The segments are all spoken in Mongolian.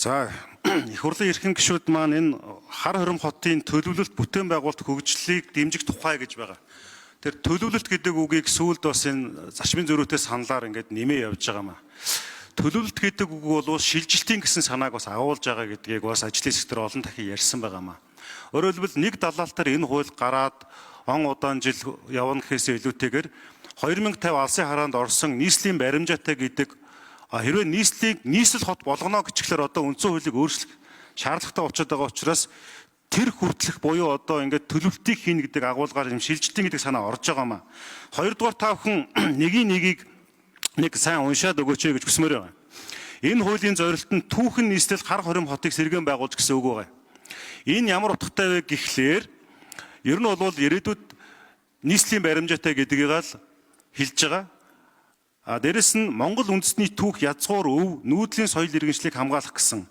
За их хурлын эрхэм гишүүд маань энэ хар хором хотын төлөвлөлт бүтээн байгуулалт хөгжлийг дэмжих тухай гэж байгаа. Тэр төлөвлөлт гэдэг үгийг сүүлд бас энэ зарчмын зөрүүтэй саналаар ингээд нэмээ явж байгаа маа. Төлөвлөлт гэдэг үг бол шилжилтийн гэсэн санааг бас агуулж байгаа гэдгийг бас ажлын сектор олон дахин ярьсан байгаа маа. Өөрөөр хэлбэл нэг далаалтаар энэ хууль гараад он удаан жил явна гэхээс илүүтэйгээр 2050 алсын хараанд орсон нийслэлийн баримжаатай гэдэг хэрвээ нийслэл хот болгоно гэчихлээр одоо үндсэн хуулийг өөрчлөх шаардлагатай болчиход байгаа учраас тэр хүртэлх буюу одоо ингээд төлөвлөлтийг хийнэ гэдэг агуулгаар юм шилжилтийн гэдэг санаа орж байгаа маа. Хоёрдугаар та бүхэн нэгийг нэг сайн уншаад өгөөч гэж хүсмээр байгаа. Энэ хуулийн зорилт нь түүхэн нийслэл хар хором хотыг сэргээн байгуулж гэсэн үг байгаа. Энэ ямар утгатай вэ гэхлээр ер нь бол ирээдүйд нийслэлийн баримжаатай гэдгийг л хэлж байгаа. Дээрэс нь Монгол үндэсний түүх язгуур өв нүүдлийн соёл иргэншлийг хамгаалах гэсэн.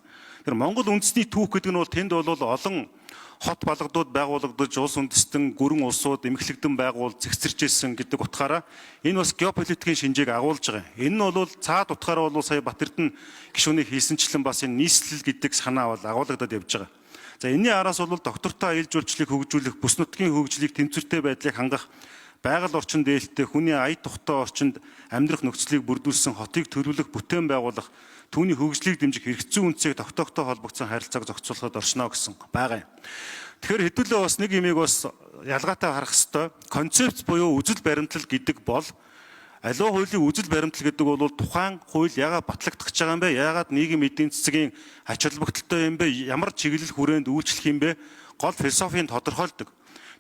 Тэр Монгол үндэсний түүх гэдэг нь бол тэнд бол олон хот балгадууд байгуулагдаж улс үндэстэн гүрэн улсууд эмхлэгдэн байгуул зэгцэрч ирсэн гэдэг утгаараа энэ бас геополитикийн шинжийг агуулж байгаа. Энэ нь бол цаад утгаараа бол сая Батэрдэн гишүүний хэлсэнчлэн бас энэ нийслэл гэдэг санаа бол агуулгадад явж байгаа. За энэний араас бол доктортой аялал жуулчлалыг хөгжүүлэх, бүс нутгийн хөгжлийг тэнцвэртэй байдлыг хангах, байгаль орчин дээлтэй хүний ая тухтай орчинд амьдрах нөхцөлийг бүрдүүлсэн хотыг төлөвлөх, бүтээн байгуулах, түүний хөгжлийг дэмжих хэрэгцээ үнцийг тогтоогтой холбогдсон харилцааг зохицуулахад оршно гэсэн байгаа юм. Тэгэхээр хэдүүлээ бас нэг юмыг бас ялгаатай харах хэрэгтэй. Концепц буюу үзэл баримтлал гэдэг бол аливаа хуулийн үзэл баримтлал гэдэг бол тухайн хууль яагаад батлагдах гэж байгаа юм бэ? Яагаад нийгэм эдийн засгийн ач холбогдолтой юм бэ? Ямар чиглэл хүрээнд үйлчлэх юм бэ? Гол философийн тодорхойлдог.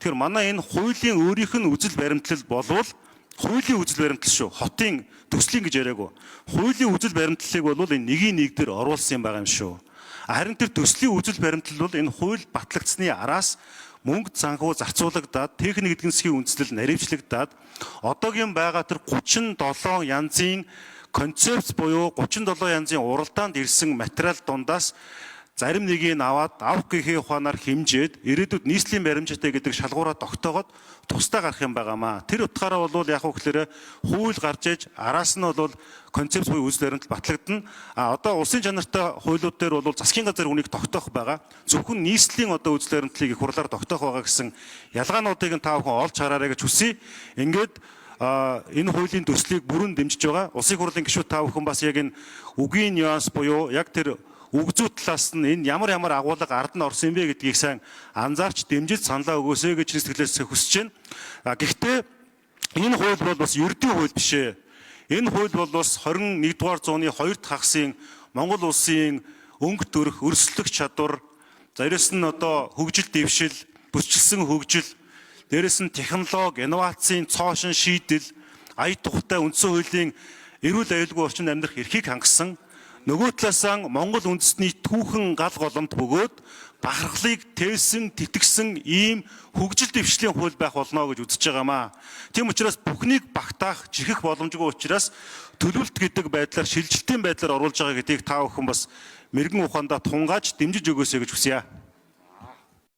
Тэгэхээр манай энэ хуулийн өөрийнх нь үзэл баримтлал болвол хуулийн үзэл баримтлал шүү. Хотын төслийн гэж яриаггүй. Хуулийн үзэл баримтлалыг бол энэ нэг дээр оруулсан юм байгаа юм шүү. Харин тэр төслийн үзэл баримтлал бол энэ хууль батлагдсны араас мөнгө санхүү зарцуулагдаад техник эдийн засгийн үндэслэл наривчлагдаад одоогийн байгаа тэр 37 янзын концепц буюу 37 янзын уралдаанд ирсэн материал дундаас зарим нэгийг аваад авах гэхээ ухаанаар хэмжээд ирээдүйд нийслэлийн баримжаатай гэдэг шалгуураа тогтоогоод тусдаа гарах юм байгаамаа. Тэр утгаараа бол яг уу гэхээр хууль гарч иж араас нь бол концепц буюу үзэл баримтлал батлагдана. Одоо улсын чанартай хуулиуд дээр бол засгийн газар үнийг тогтоох байгаа. Зөвхөн нийслэлийн одоо үзэл баримтлалыг их хурлаар тогтоох байгаа гэсэн ялгаануудыг та бүхэн олж хараарай гэж хүсье. Ингээд энэ хуулийн төслийг бүрэн дэмжиж байгаа. Улсын хурлын гишүүд та бүхэн бас яг энэ үгийн нюанс буюу яг тэр үгзүү талаас нь энэ ямар агуулга ард нь орсон юм бэ гэдгийг сайн анзаарч дэмжиж саналаа өгөөсэй гэж сэтгэлээс хүсэж байна. Гэхдээ энэ хууль бол бас ердийн хууль биш ээ. Энэ хууль бол бас 21-р зууны 2 дахь хагасын Монгол улсын өнгө төрх, өрсөлдөх чадвар, дээрэс нь одоо хөгжил дэвшил, бүсчилсэн хөгжил, дээрэс нь технологи, инновацийн цоошин шийдэл, ая тухтай үндсэн хуулийн эрүүл аюулгүй орчинд амьдрах эрхийг хангасан. Нөгөө талаасаа Монгол үндэстний түүхэн гал голомт бөгөөд бахархлыг тээсэн, тэтгсэн ийм хөгжил дэвшлийн хууль байх болно гэж үзэж байгаамаа. Тийм учраас бүхнийг багтаах, жихэх боломжгүй учраас төлөвлөлт гэдэг байдлаар шилжилтийн байдлаар оруулж байгаа гэдгийг та бүхэн бас мэрэгэн ухаандаа тунгааж дэмжиж өгөөсэй гэж хүсье.